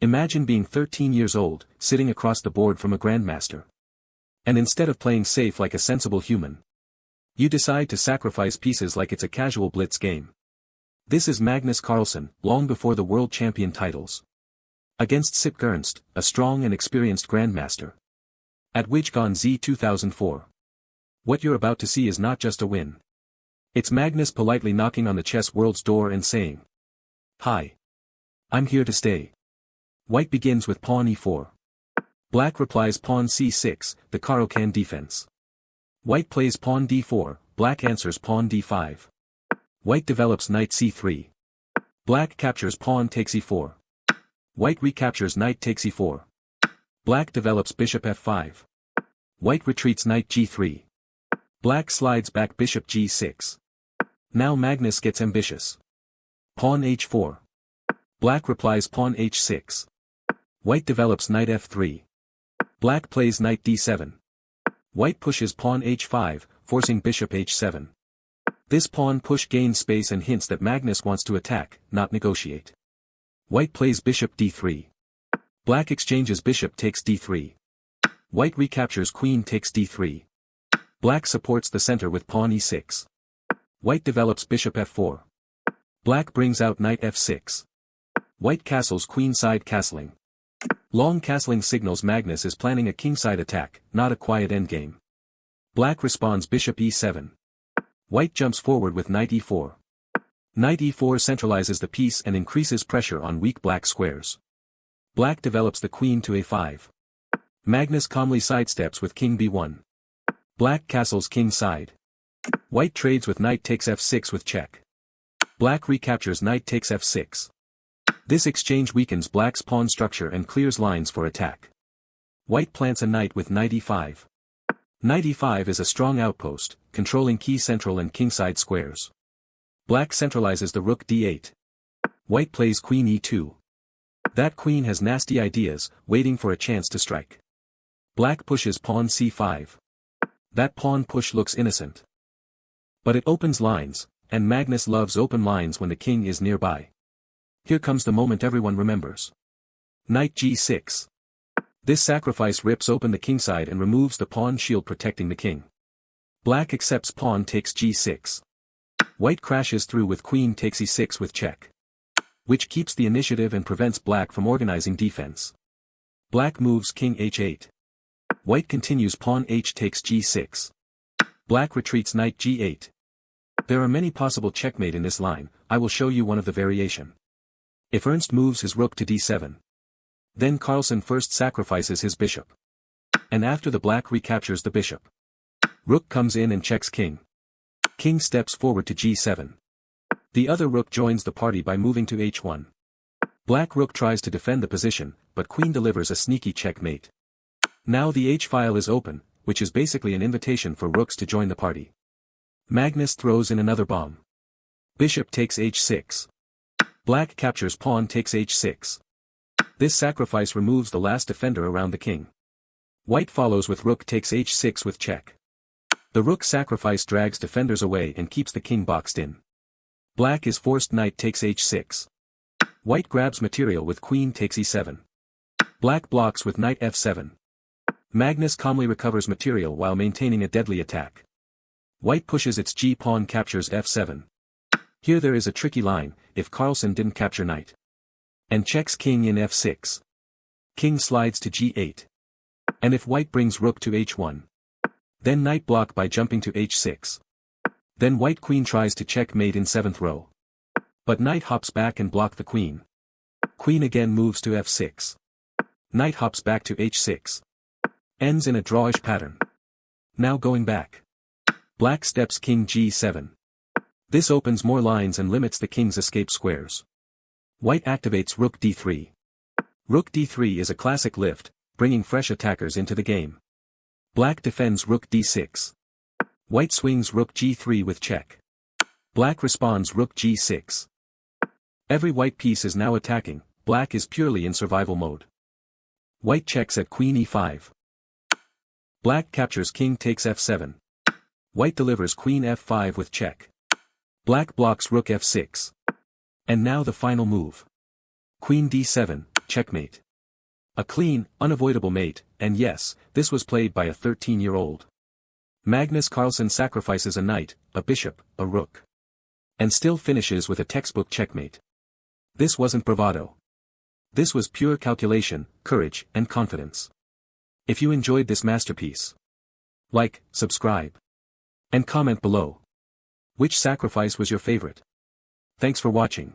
Imagine being 13 years old, sitting across the board from a grandmaster. And instead of playing safe like a sensible human, you decide to sacrifice pieces like it's a casual blitz game. This is Magnus Carlsen, long before the world champion titles. Against Sipke Ernst, a strong and experienced grandmaster. At Wijk aan Zee 2004. What you're about to see is not just a win. It's Magnus politely knocking on the chess world's door and saying, "Hi. I'm here to stay." White begins with pawn e4. Black replies pawn c6, the Caro-Kann defense. White plays pawn d4, black answers pawn d5. White develops knight c3. Black captures pawn takes e4. White recaptures knight takes e4. Black develops bishop f5. White retreats knight g3. Black slides back bishop g6. Now Magnus gets ambitious. Pawn h4. Black replies pawn h6. White develops knight f3. Black plays knight d7. White pushes pawn h5, forcing bishop h7. This pawn push gains space and hints that Magnus wants to attack, not negotiate. White plays bishop d3. Black exchanges bishop takes d3. White recaptures queen takes d3. Black supports the center with pawn e6. White develops bishop f4. Black brings out knight f6. White castles queenside castling. Long castling signals Magnus is planning a kingside attack, not a quiet endgame. Black responds bishop e7. White jumps forward with knight e4. Knight e4 centralizes the piece and increases pressure on weak black squares. Black develops the queen to a5. Magnus calmly sidesteps with king b1. Black castles king side. White trades with knight takes f6 with check. Black recaptures knight takes f6. This exchange weakens black's pawn structure and clears lines for attack. White plants a knight with knight e5. Knight e5 is a strong outpost, controlling key central and kingside squares. Black centralizes the rook d8. White plays queen e2. That queen has nasty ideas, waiting for a chance to strike. Black pushes pawn c5. That pawn push looks innocent. But it opens lines, and Magnus loves open lines when the king is nearby. Here comes the moment everyone remembers. Knight g6. This sacrifice rips open the kingside and removes the pawn shield protecting the king. Black accepts pawn takes g6. White crashes through with queen takes e6 with check, which keeps the initiative and prevents black from organizing defense. Black moves king h8. White continues pawn h takes g6. Black retreats knight g8. There are many possible checkmate in this line. I will show you one of the variation. If Ernst moves his rook to d7. Then Carlsen first sacrifices his bishop. And after the black recaptures the bishop. Rook comes in and checks king. King steps forward to g7. The other rook joins the party by moving to h1. Black rook tries to defend the position, but queen delivers a sneaky checkmate. Now the h-file is open, which is basically an invitation for rooks to join the party. Magnus throws in another bomb. Bishop takes h6. Black captures pawn takes h6. This sacrifice removes the last defender around the king. White follows with rook takes h6 with check. The rook sacrifice drags defenders away and keeps the king boxed in. Black is forced knight takes h6. White grabs material with queen takes e7. Black blocks with knight f7. Magnus calmly recovers material while maintaining a deadly attack. White pushes its g-pawn captures f7. Here there is a tricky line, if Carlsen didn't capture knight. And checks king in f6. King slides to g8. And if white brings rook to h1. Then knight block by jumping to h6. Then white queen tries to checkmate in 7th row. But knight hops back and block the queen. Queen again moves to f6. Knight hops back to h6. Ends in a drawish pattern. Now going back. Black steps king g7. This opens more lines and limits the king's escape squares. White activates rook d3. Rook d3 is a classic lift, bringing fresh attackers into the game. Black defends rook d6. White swings rook g3 with check. Black responds rook g6. Every white piece is now attacking, black is purely in survival mode. White checks at queen e5. Black captures king takes f7. White delivers queen f5 with check. Black blocks rook f6. And now the final move. Queen d7, checkmate. A clean, unavoidable mate, and yes, this was played by a 13-year-old. Magnus Carlsen sacrifices a knight, a bishop, a rook. And still finishes with a textbook checkmate. This wasn't bravado. This was pure calculation, courage, and confidence. If you enjoyed this masterpiece, like, subscribe, and comment below. Which sacrifice was your favorite? Thanks for watching.